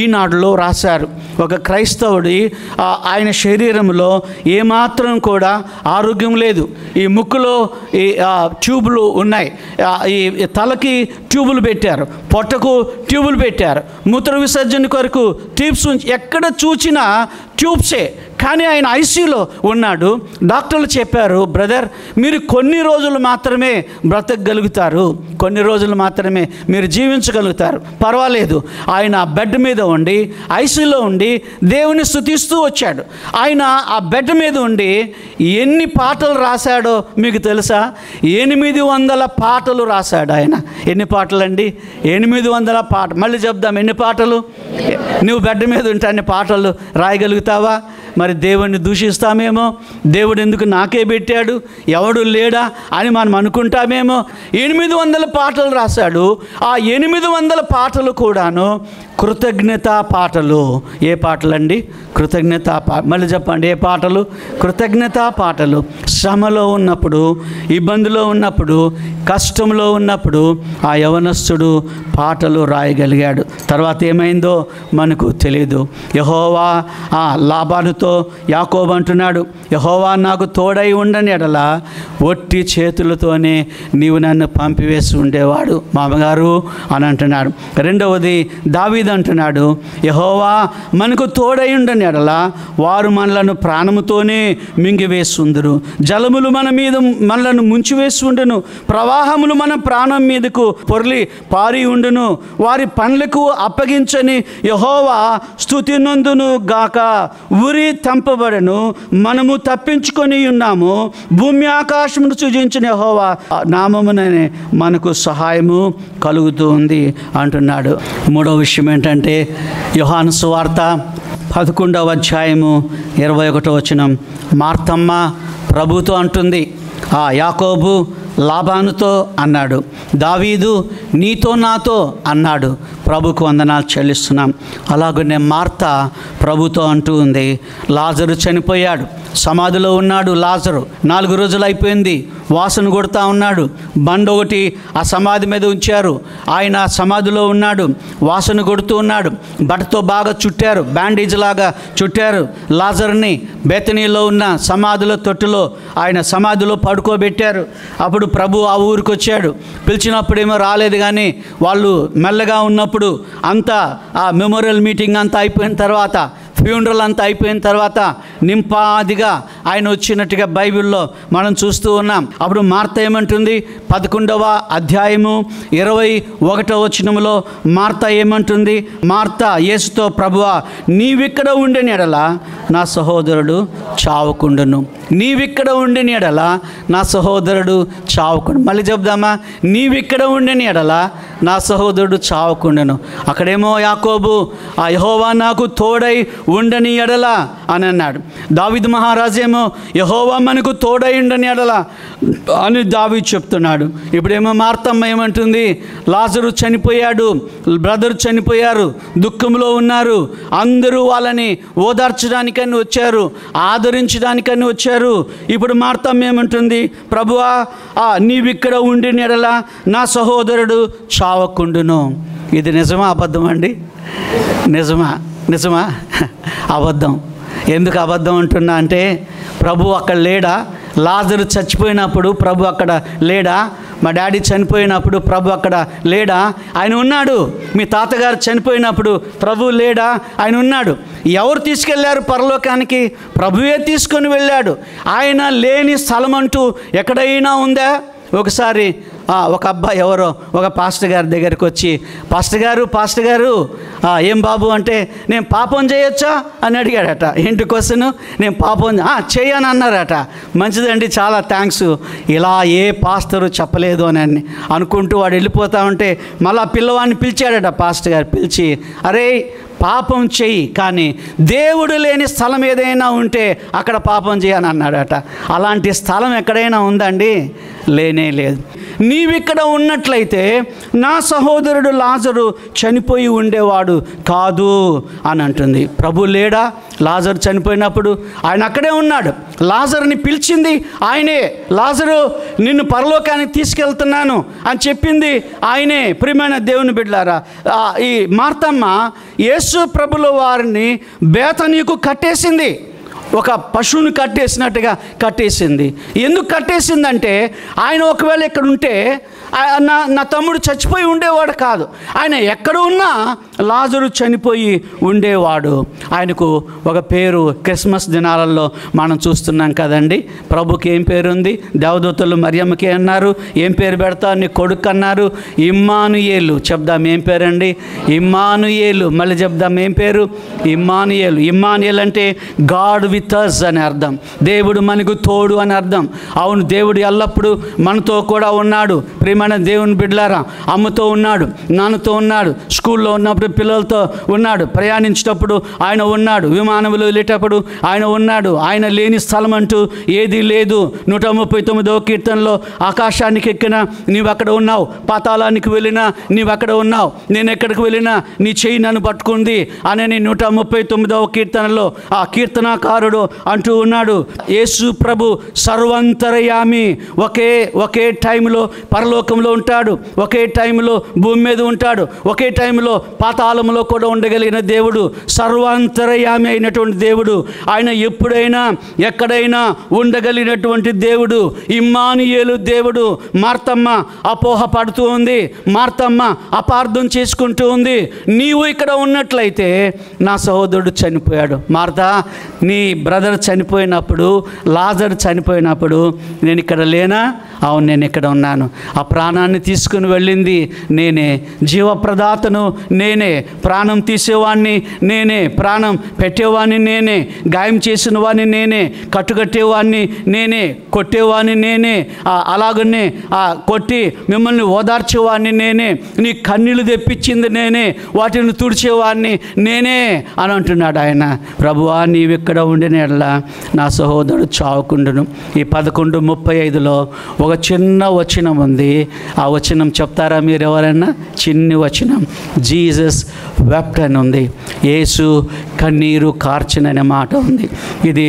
ఈనాడులో రాశారు. ఒక క్రైస్తవుడి ఆయన శరీరంలో ఏమాత్రం కూడా ఆరోగ్యం లేదు. ఈ ముక్కులో ఈ ట్యూబులు ఉన్నాయి, ఈ తలకి ట్యూబులు పెట్టారు, పొట్టకు ట్యూబులు పెట్టారు, మూత్ర విసర్జన కొరకు ట్యూబ్స్, ఎక్కడ చూసినా ట్యూబ్సే. కానీ ఆయన ఐసీయూలో ఉన్నాడు. డాక్టర్లు చెప్పారు, బ్రదర్ మీరు కొన్ని రోజులు మాత్రమే బ్రతకగలుగుతారు, కొన్ని రోజులు మాత్రమే మీరు జీవించగలుగుతారు, పర్వాలేదు. ఆయన బెడ్ మీద ఉండి ఐసీయూలో ఉండి దేవుని స్తుతిస్తూ వచ్చాడు. ఆయన ఆ బెడ్ మీద ఉండి ఎన్ని పాటలు రాశాడో మీకు తెలుసా? 800 పాటలు రాశాడు ఆయన. ఎన్ని పాటలు అండి? 800 పాటలు. మళ్ళీ చెప్దాం, ఎన్ని పాటలు? నువ్వు బెడ్ మీద ఉంటే అన్ని పాటలు రాయగలుగుతావా? మరి దేవుణ్ణి దూషిస్తామేమో, దేవుడు ఎందుకు నాకే పెట్టాడు, ఎవడు లేడా అని మనం అనుకుంటామేమో. 800 పాటలు రాశాడు. ఆ 800 పాటలు కూడాను కృతజ్ఞతా పాటలు. ఏ పాటలండి? కృతజ్ఞతా మళ్ళీ చెప్పండి, ఏ పాటలు? కృతజ్ఞతా పాటలు. శ్రమలో ఉన్నప్పుడు, ఇబ్బందిలో ఉన్నప్పుడు, కష్టంలో ఉన్నప్పుడు ఆ యవనస్తుడు పాటలు రాయగలిగాడు. తర్వాత ఏమైందో మనకు తెలియదు. యెహోవా లాబానుతో యాకోబు అంటున్నాడు, యెహోవా నాకు తోడై ఉండని ఎడల ఒట్టి చేతులతోనే నీవు నన్ను పంపివేసి ఉండేవాడు మామగారు అని అంటున్నాడు. రెండవది దావీదు అంటున్నాడు, యెహోవా మనకు తోడై ఉండని ఎడల వారు మనలను ప్రాణముతోనే మింగివేస్తుందురు, జలములు మన మీద మనలను ముంచివేసి ఉండును, ప్రవాహములు మన ప్రాణం మీదకు పొర్లి పారి ఉండును, వారి పనులకు అప్పగించని యెహోవా స్తుతి నొందును గాక, ఉరి తంపబడను, మనము తప్పించుకొని ఉన్నాము, భూమి ఆకాశమును సృజించిన యెహోవా నామముననే మనకు సహాయము కలుగుతూ ఉంది అంటున్నాడు. మూడవ విషయం ఏంటంటే, యోహాను సువార్త 11వ అధ్యాయము 21వ వచనం. మార్తమ్మ ప్రభుతో అంటుంది, యాకోబు లాబానుతో అన్నాడు, దావీదు నీతో నాతో అన్నాడు, ప్రభుకు వందనాలు చెల్లిస్తున్నాం. అలాగనే మార్త ప్రభుతో అంటూ ఉంది, లాజరు చనిపోయాడు, సమాధిలో ఉన్నాడు లాజరు, 4 రోజులు అయిపోయింది, వాసన కొడుతూ ఉన్నాడు. బండ ఒకటి ఆ సమాధి మీద ఉంచారు, ఆయన సమాధిలో ఉన్నాడు, వాసన కొడుతూ ఉన్నాడు. బట్టతో బాగా చుట్టారు, బ్యాండేజ్ లాగా చుట్టారు లాజర్ని. బేతనీలో ఉన్న సమాధిలో తొట్టులో ఆయన సమాధిలో పడుకోబెట్టారు. అప్పుడు ప్రభు ఆ ఊరికి వచ్చాడు. పిలిచినప్పుడేమో రాలేదు, కానీ వాళ్ళు మెల్లగా ఉన్నప్పుడు అంతా ఆ మెమోరియల్ మీటింగ్ అంతా అయిపోయిన తర్వాత, ఫ్యూనరల్ అంతా అయిపోయిన తర్వాత నింపాదిగా ఆయన వచ్చినట్టుగా బైబిల్లో మనం చూస్తూ ఉన్నాం. అప్పుడు మార్త ఏమంటుంది? 11వ అధ్యాయము 21వ వచనంలో మార్త ఏమంటుంది? మార్త యేసుతో, ప్రభువా నీవిక్కడ ఉండని ఎడల నా సహోదరుడు చావకుండును, నీవిక్కడ ఉండని ఎడల నా సహోదరుడు చావకుండు. మళ్ళీ చెప్దామా? నీవిక్కడ ఉండని ఎడల నా సహోదరుడు చావకుండును. అక్కడేమో యాకోబు యెహోవా నాకు తోడై ఉండని ఎడల అని అన్నాడు. దావీదు మహారాజు ఇప్పుడేమో యెహోవా మనకు తోడైండని ఎడల అని దావీదు చెప్తున్నాడు. ఇప్పుడేమో మార్తమ్మ ఏమంటుంది, లాజరు చనిపోయాడు, బ్రదర్ చనిపోయారు, దుఃఖంలో ఉన్నారు, అందరూ వాళ్ళని ఓదార్చడానికని వచ్చారు, ఆదరించడానికని వచ్చారు. ఇప్పుడు మార్తమ్మ ఏమంటుంది, ప్రభువా నీవిక్కడ ఉండిన ఎడల నా సహోదరుడు చావకుండును. ఇది నిజమా అబద్ధం అండి? నిజమా అబద్ధం. ఎందుకు అబద్ధం అంటున్నా అంటే, ప్రభు అక్కడ లేడా? లాజరు చచ్చిపోయినప్పుడు ప్రభు అక్కడ లేడా? మా డాడీ చనిపోయినప్పుడు ప్రభు అక్కడ లేడా? ఆయన ఉన్నాడు. మీ తాతగారు చనిపోయినప్పుడు ప్రభు లేడా? ఆయన ఉన్నాడు. ఎవరు తీసుకెళ్లారు పరలోకానికి? ప్రభువే తీసుకొని వెళ్ళాడు. ఆయన లేని స్థలం అంటూ ఎక్కడైనా ఉందా? ఒకసారి ఒక అబ్బాయి ఎవరో ఒక పాస్టర్ గారి దగ్గరికి వచ్చి, పాస్టర్ గారు ఏం బాబు అంటే, నేను పాపం చేయొచ్చా అని అడిగాడట. ఏంటి క్వశ్చన్? నేను పాపం చేయను అన్నారట. మంచిదండి, చాలా థ్యాంక్స్, ఇలా ఏ పాస్టరు చెప్పలేదు అని అనుకుంటూ వాడు వెళ్ళిపోతా ఉంటే మళ్ళీ పిల్లవాడిని పిలిచాడట పాస్టర్ గారు. పిలిచి, అరే పాపం చెయ్యి, కానీ దేవుడు లేని స్థలం ఏదైనా ఉంటే అక్కడ పాపం చేయని అన్నాడట. అలాంటి స్థలం ఎక్కడైనా ఉందండి? లేనే లేదు. నీవిక్కడ ఉన్నట్లయితే నా సహోదరుడు లాజరు చనిపోయి ఉండేవాడు కాదు అని అంటుంది. ప్రభు లేడా? లాజరు చనిపోయినప్పుడు ఆయన అక్కడే ఉన్నాడు. లాజరుని పిలిచింది ఆయనే. లాజరు నిన్ను పరలోకానికి తీసుకెళ్తున్నాను అని చెప్పింది ఆయనే. ప్రియమైన దేవుని బిడ్డలారా, ఈ మార్తమ్మ యేసు ప్రభుల వారిని బేతనీకు కట్టేసింది. ఒక పశువుని కట్టేసినట్టుగా కట్టేసింది. ఎందుకు కట్టేసిందంటే, ఆయన ఒకవేళ ఇక్కడ ఉంటే నా తమ్ముడు చచ్చిపోయి ఉండేవాడు కాదు. ఆయన ఎక్కడ ఉన్నా లాజరు చనిపోయి ఉండేవాడు. ఆయనకు ఒక పేరు క్రిస్మస్ దినాలలో మనం చూస్తున్నాం కదండి. ప్రభుకి ఏం పేరు ఉంది? దేవదూతలు మరియమ్మకి అన్నారు, ఏం పేరు పెడతావు నీ కొడుకు అన్నారు? ఇమ్మానుయేలు. చెప్దాం ఏం పేరండి? ఇమ్మానుయేలు. మళ్ళీ చెప్దాం ఏం పేరు? ఇమ్మానుయేలు. ఇమ్మానుయేలు అంటే గాడ్ విత్ అస్ అని అర్థం. దేవుడు మనకు తోడు అని అర్థం. అవును, దేవుడు ఎల్లప్పుడూ మనతో కూడా ఉన్నాడు. ప్రియమైన దేవుని బిడ్డలారా, అమ్మతో ఉన్నాడు, నాన్నతో ఉన్నాడు, స్కూల్లో ఉన్నప్పుడు పిల్లలతో ఉన్నాడు, ప్రయాణించేటప్పుడు ఆయన ఉన్నాడు, విమానంలో వెళ్ళేటప్పుడు ఆయన ఉన్నాడు. ఆయన లేని స్థలం అంటూ ఏదీ లేదు. 139వ కీర్తనలో ఆకాశానికి ఎక్కినా నీవు అక్కడ ఉన్నావు, పాతాళానికి వెళ్ళినా నీవు అక్కడ ఉన్నావు, నేను ఎక్కడికి వెళ్ళినా నీ చెయ్యి నన్ను పట్టుకుంది అని 139వ కీర్తనలో ఆ కీర్తనాకారుడు అంటూ ఉన్నాడు. యేసు ప్రభు సర్వంతరయామి. ఒకే టైంలో పరలోకంలో ఉంటాడు, ఒకే టైంలో భూమి మీద ఉంటాడు, ఒకే టైంలో పాతాళంలో కూడా ఉండగలిగిన దేవుడు, సర్వాంతరయామి అయినటువంటి దేవుడు. ఆయన ఎప్పుడైనా ఎక్కడైనా ఉండగలిగినటువంటి దేవుడు, ఇమ్మానుయేలు దేవుడు. మార్తమ్మ అపోహ పడుతూ ఉంది, మార్తమ్మ అపార్థం చేసుకుంటూ ఉంది. నీవు ఇక్కడ ఉన్నట్లయితే నా సహోదరుడు చనిపోయాడు. మార్తా, నీ బ్రదర్ చనిపోయినప్పుడు, లాజరు చనిపోయినప్పుడు నేను ఇక్కడ లేనా? అవును, నేను ఇక్కడ ఉన్నాను. ఆ ప్రాణాన్ని తీసుకుని వెళ్ళింది నేనే, జీవప్రదాతను నేనే, ప్రాణం తీసేవాడిని నేనే, ప్రాణం పెట్టేవాడిని నేనే, గాయం చేసిన వాడిని నేనే, కట్టుకట్టేవాడిని నేనే, కొట్టేవాడిని నేనే, అలాగనే కొట్టి మిమ్మల్ని ఓదార్చేవాడిని నేనే, నీ కన్నీళ్ళు తెప్పించింది నేనే, వాటిని తుడిచేవాడిని నేనే అని అంటున్నాడు ఆయన. ప్రభువా, నీవిక్కడ ఉండిన ఎడల నా సహోదరుడు చావకుండును. ఈ 11:35లో ఒక చిన్న వచనం ఉంది. ఆ వచనం చెప్తారా మీరు ఎవరైనా? చిన్ని వచనం, జీసస్ వెప్ట్ అని ఉంది. యేసు కన్నీరు కార్చిననే మాట ఉంది. ఇది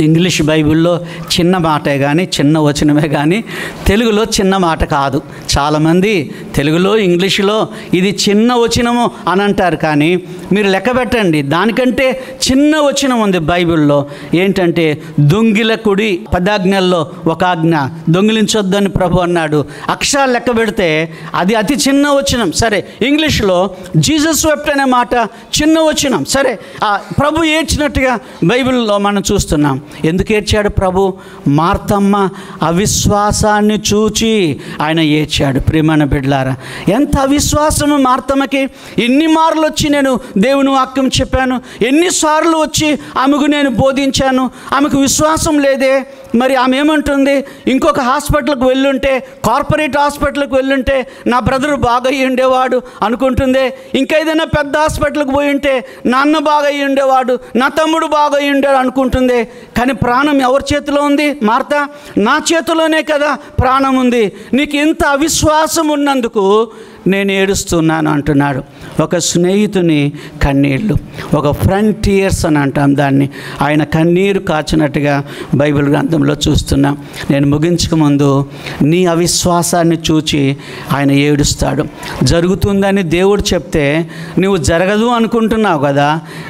ఇంగ్లీష్ బైబిల్లో చిన్న మాటే కానీ, చిన్న వచనమే కానీ తెలుగులో చిన్న మాట కాదు. చాలామంది తెలుగులో ఇంగ్లీషులో ఇది చిన్న వచనము అని అంటారు, కానీ మీరు లెక్క పెట్టండి, దానికంటే చిన్న వచనం ఉంది బైబిల్లో. ఏంటంటే, దొంగిలకుడి 10 ఆజ్ఞల్లో ఒక ఆజ్ఞ, దొంగిలించొద్దని ప్రభు అన్నాడు. అక్షరాలు లెక్క పెడితే అది అతి చిన్న వచనం. సరే, ఇంగ్లీష్లో జీసస్ వెప్ట్ అనే మాట చిన్న వచనం. సరే, ప్రభు ఏడ్చినట్టుగా బైబిల్లో మనం చూస్తున్నాం. ఎందుకు ఏడ్చాడు ప్రభు? మార్తమ్మ అవిశ్వాసాన్ని చూచి ఆయన ఏడ్చాడు. ప్రియమైన బిడ్డలారా, ఎంత అవిశ్వాసము మార్తమ్మకి! ఎన్ని మార్లు వచ్చి నేను దేవుని వాక్యం చెప్పాను, ఎన్నిసార్లు వచ్చి ఆమెకు నేను బోధించాను, ఆమెకు విశ్వాసం లేదే. మరి ఆమె ఏమంటుంది, ఇంకొక హాస్పిటల్కి వెళ్ళుంటే, కార్పొరేట్ హాస్పిటల్కి వెళ్ళుంటే నా బ్రదరు బాగయ్యి ఉండేవాడు అనుకుంటుంది. ఇంకేదైనా పెద్ద హాస్పిటల్కి పోయి ఉంటే నాన్న బాగయ్యి ఉండేవాడు, నా తమ్ముడు బాగయ్యి ఉండేవాడు అనుకుంటుంది. కానీ ప్రాణం ఎవరి చేతిలో ఉంది? మార్తా, నా చేతిలోనే కదా ప్రాణం ఉంది. నీకు ఇంత అవిశ్వాసం ఉన్నందుకు నేను ఏడుస్తున్నాను అంటున్నాడు. ఒక స్నేహితుని కన్నీళ్ళు, ఒక ఫ్రంట్ టీయర్స్ అని అంటాం దాన్ని. ఆయన కన్నీరు కాచినట్టుగా బైబిల్ గ్రంథంలో చూస్తున్నాం. నేను ముగించక ముందు నీ అవిశ్వాసాన్ని చూచి ఆయన ఏడుస్తాడు. జరుగుతుందని దేవుడు చెప్తే నువ్వు జరగదు అనుకుంటున్నావు కదా,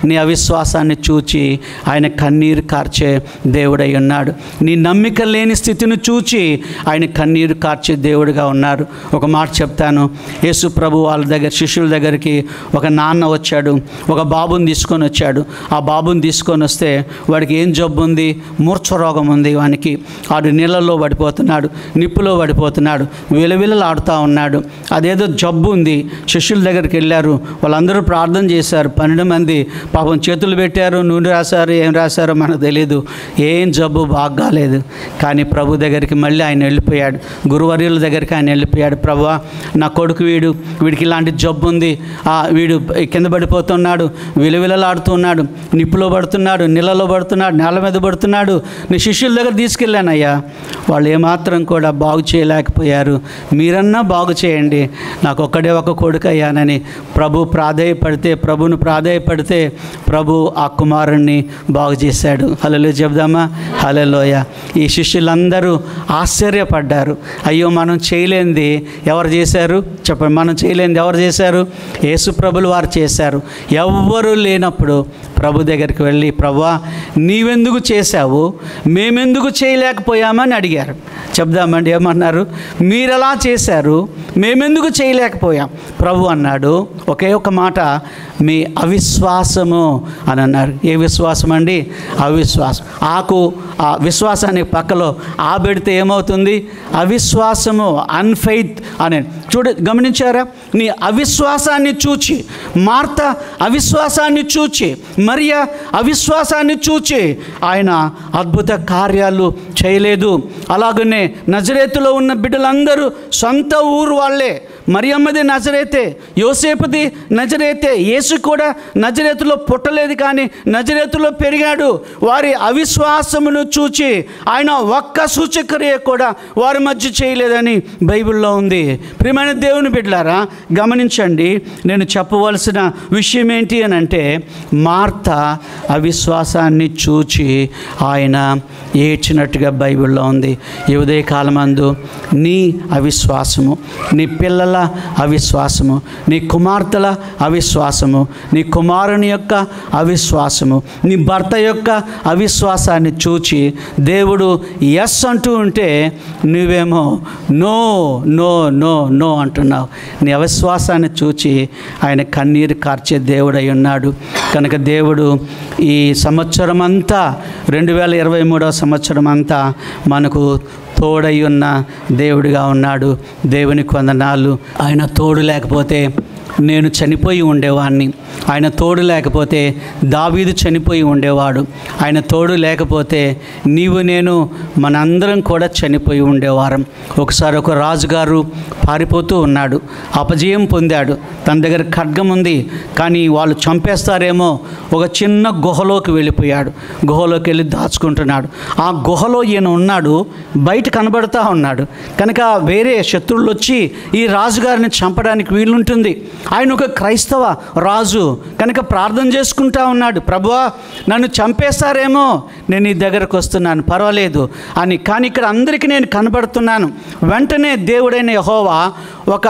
నీ అవిశ్వాసాన్ని చూచి ఆయన కన్నీరు కార్చే దేవుడై ఉన్నాడు. నీ నమ్మిక లేని స్థితిని చూచి ఆయన కన్నీరు కార్చే దేవుడిగా ఉన్నారు. ఒక మాట చెప్తాను. యేసు ప్రభు వాళ్ళ దగ్గర, శిష్యుల దగ్గరికి ఒక నాన్న వచ్చాడు, ఒక బాబుని తీసుకొని వచ్చాడు. ఆ బాబుని తీసుకొని వస్తే వాడికి ఏం జబ్బు ఉంది? మూర్ఛ రోగం ఉంది. వానికి వాడు నీళ్ళల్లో పడిపోతున్నాడు, నిప్పులో పడిపోతున్నాడు, విలవిలలాడుతూ ఉన్నాడు. అదేదో జబ్బు ఉంది. శిష్యుల దగ్గరికి వెళ్ళారు, వాళ్ళందరూ ప్రార్థన చేశారు. 12 మంది పాపం చేతులు పెట్టారు, నూనె రాశారు, ఏం రాశారో మనకు తెలియదు. ఏం జబ్బు బాగాలేదు. కానీ ప్రభు దగ్గరికి మళ్ళీ ఆయన వెళ్ళిపోయాడు. గురువర్యుల దగ్గరికి ఆయన వెళ్ళిపోయాడు. ప్రభువా, నా కొడుకు వీడికి ఇలాంటి జబ్బు ఉంది, వీడు కింద పడిపోతున్నాడు, విలవిలలాడుతున్నాడు, నిప్పులో పడుతున్నాడు, నీళ్ళలో పడుతున్నాడు, నేల మీద పడుతున్నాడు. నీ శిష్యుల దగ్గర తీసుకెళ్ళానయ్యా, వాళ్ళు ఏమాత్రం కూడా బాగు చేయలేకపోయారు. మీరన్నా బాగు చేయండి, నాకు ఒక్కడే ఒక కొడుకు అయ్యానని ప్రభువును ప్రాధేయపడితే ప్రభు ఆ కుమారుణ్ణి బాగు చేశాడు. హల్లెలూయా చెప్దామా? హల్లెలూయా. ఈ శిష్యులందరూ ఆశ్చర్యపడ్డారు. అయ్యో, మనం చేయలేనిది ఎవరు చేశారు చెప్పండి? మనం చేయలేనిది ఎవరు చేశారు? యేసు ప్రభులు వారు చేశారు. ఎవ్వరూ లేనప్పుడు ప్రభు దగ్గరికి వెళ్ళి, ప్రభువా, నీవెందుకు చేశావు, మేమెందుకు చేయలేకపోయామని అడిగారు. చెప్దామండి, ఏమన్నారు? మీరెలా చేశారు, మేమెందుకు చేయలేకపోయాం. ప్రభు అన్నాడు ఒకే ఒక మాట, మీ అవిశ్వాసము అని అన్నారు. ఏ విశ్వాసం అండి? అవిశ్వాసం. ఆ విశ్వాసానికి పక్కలో పెడితే ఏమవుతుంది? అవిశ్వాసము, అన్ఫెయిత్ అని. గమనించారా? నీ అవిశ్వాసాన్ని చూచి, మార్త అవిశ్వాసాన్ని చూచి, మరియా అవిశ్వాసాన్ని చూచి ఆయన అద్భుత కార్యాలు చేయలేదు. అలాగనే నజరేతులో ఉన్న బిడ్డలందరూ సొంత ఊరు వాళ్ళే. మరియమ్మది నజరేతే, యోసేపుది నజరేతే, యేసు కూడా నజరేతులో పుట్టలేదు కానీ నజరేతులో పెరిగాడు. వారి అవిశ్వాసమును చూచి ఆయన ఒక్క సూచక్రియ కూడా వారి మధ్య చేయలేదని బైబిల్లో ఉంది. ప్రియమైన దేవుని బిడ్డలారా, గమనించండి. నేను చెప్పవలసిన విషయం ఏంటి అని అంటే, మార్త అవిశ్వాసాన్ని చూచి ఆయన ఏడ్చినట్టుగా బైబిల్లో ఉంది. ఈ ఉదయకాలమందు నీ అవిశ్వాసము, నీ పిల్లల అవిశ్వాసము, నీ కుమార్తెల అవిశ్వాసము, నీ కుమారుని యొక్క అవిశ్వాసము, నీ భర్త యొక్క అవిశ్వాసాన్ని చూచి దేవుడు ఎస్ అంటూ ఉంటే నువ్వేమో నో నో నో నో అంటున్నావు. నీ అవిశ్వాసాన్ని చూచి ఆయన కన్నీరు కార్చే దేవుడై ఉన్నాడు. కనుక దేవుడు ఈ సంవత్సరం అంతా 2023వ సంవత్సరం అంతా మనకు తోడై ఉన్న దేవుడిగా ఉన్నాడు. దేవునికి వందనాలు. ఆయన తోడు లేకపోతే నేను చనిపోయి ఉండేవాడిని. ఆయన తోడు లేకపోతే దావీదు చనిపోయి ఉండేవాడు. ఆయన తోడు లేకపోతే నీవు నేను మనందరం కూడా చనిపోయి ఉండేవారం. ఒకసారి ఒక రాజుగారు పారిపోతూ ఉన్నాడు, అపజయం పొందాడు. తన దగ్గర ఖడ్గం ఉంది, కానీ వాళ్ళు చంపేస్తారేమో ఒక చిన్న గుహలోకి వెళ్ళిపోయాడు. గుహలోకి వెళ్ళి దాచుకుంటున్నాడు. ఆ గుహలో ఈయన ఉన్నాడు, బయట కనబడుతూ ఉన్నాడు. కనుక వేరే శత్రువులు వచ్చి ఈ రాజుగారిని చంపడానికి వీలుంటుంది. ఆయన ఒక క్రైస్తవ రాజు కనుక ప్రార్థన చేసుకుంటా ఉన్నాడు, ప్రభువా, నన్ను చంపేస్తారేమో, నేను నీ దగ్గరకు వస్తున్నాను, పర్వాలేదు అని. కానీ ఇక్కడ అందరికీ నేను కనబడుతున్నాను. వెంటనే దేవుడైన యెహోవా ఒక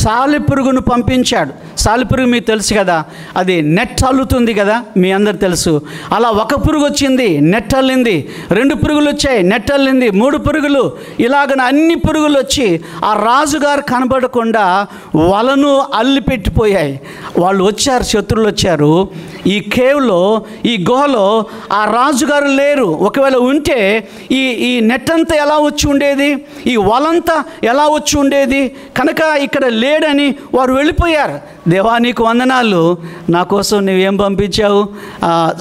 సాలెపురుగును పంపించాడు. సాలెపురుగు మీకు తెలుసు కదా, అది నెట్ అల్లుతుంది కదా, మీ అందరు తెలుసు. అలా ఒక పురుగు వచ్చింది, నెట్ అల్లింది. 2 పురుగులు వచ్చాయి, నెట్ అల్లింది. 3 పురుగులు, ఇలాగన అన్ని పురుగులు వచ్చి ఆ రాజుగారు కనబడకుండా వలను అల్లి పెట్టిపోయాయి. వాళ్ళు వచ్చారు, శత్రువులు వచ్చారు. ఈ కేవ్లో, ఈ గుహలో ఆ రాజుగారు లేరు. ఒకవేళ ఉంటే ఈ నెట్ అంతా ఎలా వచ్చి ఉండేది, ఈ వలంతా ఎలా వచ్చి ఉండేది? కనుక ఇక్కడ లేడని వారు వెళ్ళిపోయారు. దేవా నీకు వందనాలు, నా కోసం నువ్వేం పంపించావు?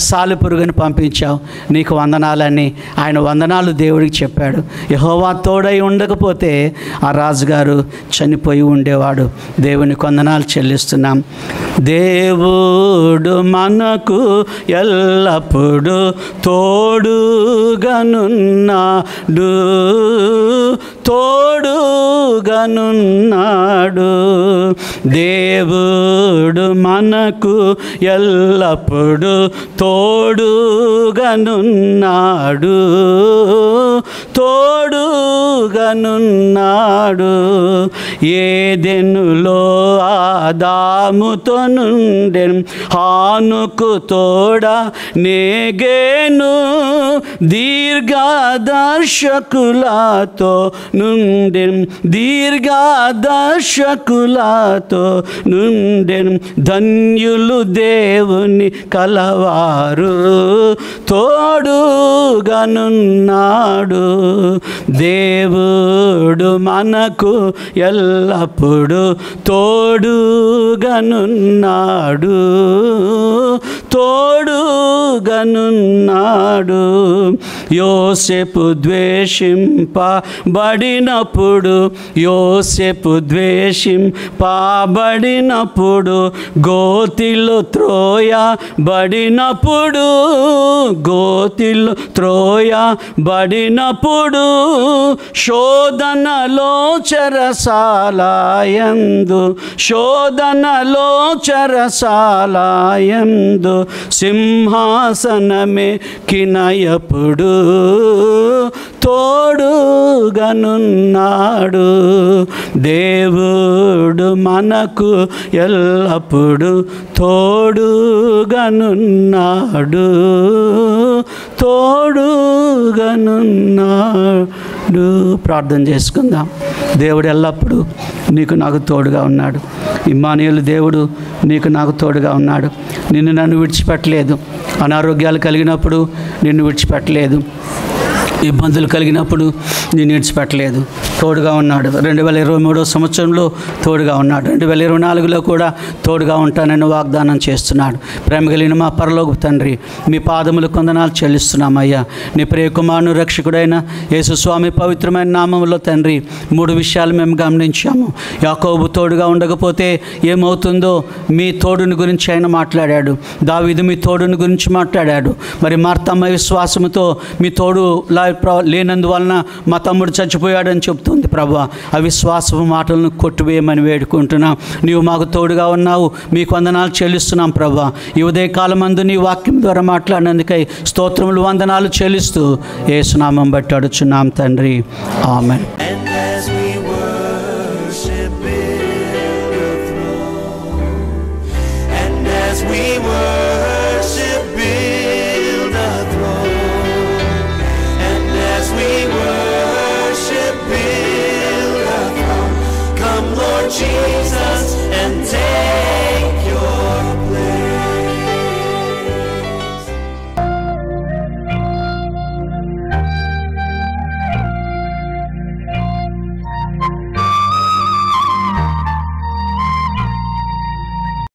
సాలెపురుగుని పంపించావు, నీకు వందనాలని ఆయన వందనాలు దేవుడికి చెప్పాడు. యెహోవా తోడై ఉండకపోతే ఆ రాజుగారు చనిపోయి ఉండేవాడు. దేవునికి వందనాలు చెల్లిస్తున్నాం. దేవుడు మనకు ఎల్లప్పుడూ తోడుగానున్నాడు, తోడుగానున్నాడు. దేవుడు మనకు ఎల్లప్పుడూ తోడుగానున్నాడు, తోడుగానున్నాడు. ఏదెనులో ఆదాముతో నుండెను, హానుకు తోడా నేగేను, దీర్ఘదర్శకులతో నుండెను, దీర్ఘదర్శకులతో నుండెను. ధన్యులు దేవుని కలవారు, తోడుగానున్నాడు. దేవుడు మనకు ఎల్లప్పుడూ తోడుగానున్నాడు, తోడుగానున్నాడు. యోసేపు ద్వేషింపబడినప్పుడు, యోసేపు ద్వేషింపబడినప్పుడు, గోతిలో త్రోయబడినప్పుడు, గోతిలో త్రోయబడినప్పుడు, శోధనలో చెరసాలయందు, శోధనలో చెరసాలయందు, సింహాసనమే కినయపుడు తోడుగానున్నాడు. దేవుడు మనకు ఎల్లప్పుడూ తోడుగానున్నాడు, తోడుగానున్నాడు. ప్రార్థన చేసుకుందాం. దేవుడు ఎల్లప్పుడూ నీకు నాకు తోడుగా ఉన్నాడు. ఇమ్మానుయేలు దేవుడు నీకు నాకు తోడుగా ఉన్నాడు. నిన్ను నన్ను విడిచిపెట్టలేదు. అనారోగ్యాలు కలిగినప్పుడు నిన్ను విడిచిపెట్టలేదు. ఇబ్బందులు కలిగినప్పుడు నేను విడిచిపెట్టలేదు, తోడుగా ఉన్నాడు. 2023 సంవత్సరంలో తోడుగా ఉన్నాడు. 2024లో కూడా తోడుగా ఉంటానని వాగ్దానం చేస్తున్నాడు. ప్రేమ కలిగిన మా పరలోక తండ్రి, మీ పాదములు కొందనాలు చెల్లిస్తున్నామయ్యా. నీ ప్రియకుమారుని రక్షకుడైన యేసుస్వామి పవిత్రమైన నామంలో తండ్రి, 3 విషయాలు మేము గమనించాము. యాకోబు తోడుగా ఉండకపోతే ఏమవుతుందో మీ తోడుని గురించి ఆయన మాట్లాడాడు. దావీదు మీ తోడుని గురించి మాట్లాడాడు. మరి మార్తమ్మ విశ్వాసముతో మీ తోడు లేనందువలన మా తమ్ముడు చచ్చిపోయాడని చెప్తుంది. ప్రభువా, అవిశ్వాసపు మాటలను కొట్టివేయమని వేడుకుంటున్నాం. నీవు మాకు తోడుగా ఉన్నావు, మీకు వందనాలు చెల్లిస్తున్నాం. ప్రభువా, ఈ ఉదయకాలమందు నీ వాక్యం ద్వారా మాట్లాడినందుకై స్తోత్రములు, వందనాలు చెల్లిస్తూ యేసు నామం బట్టి అడుచున్నాం తండ్రి. ఆమేన్.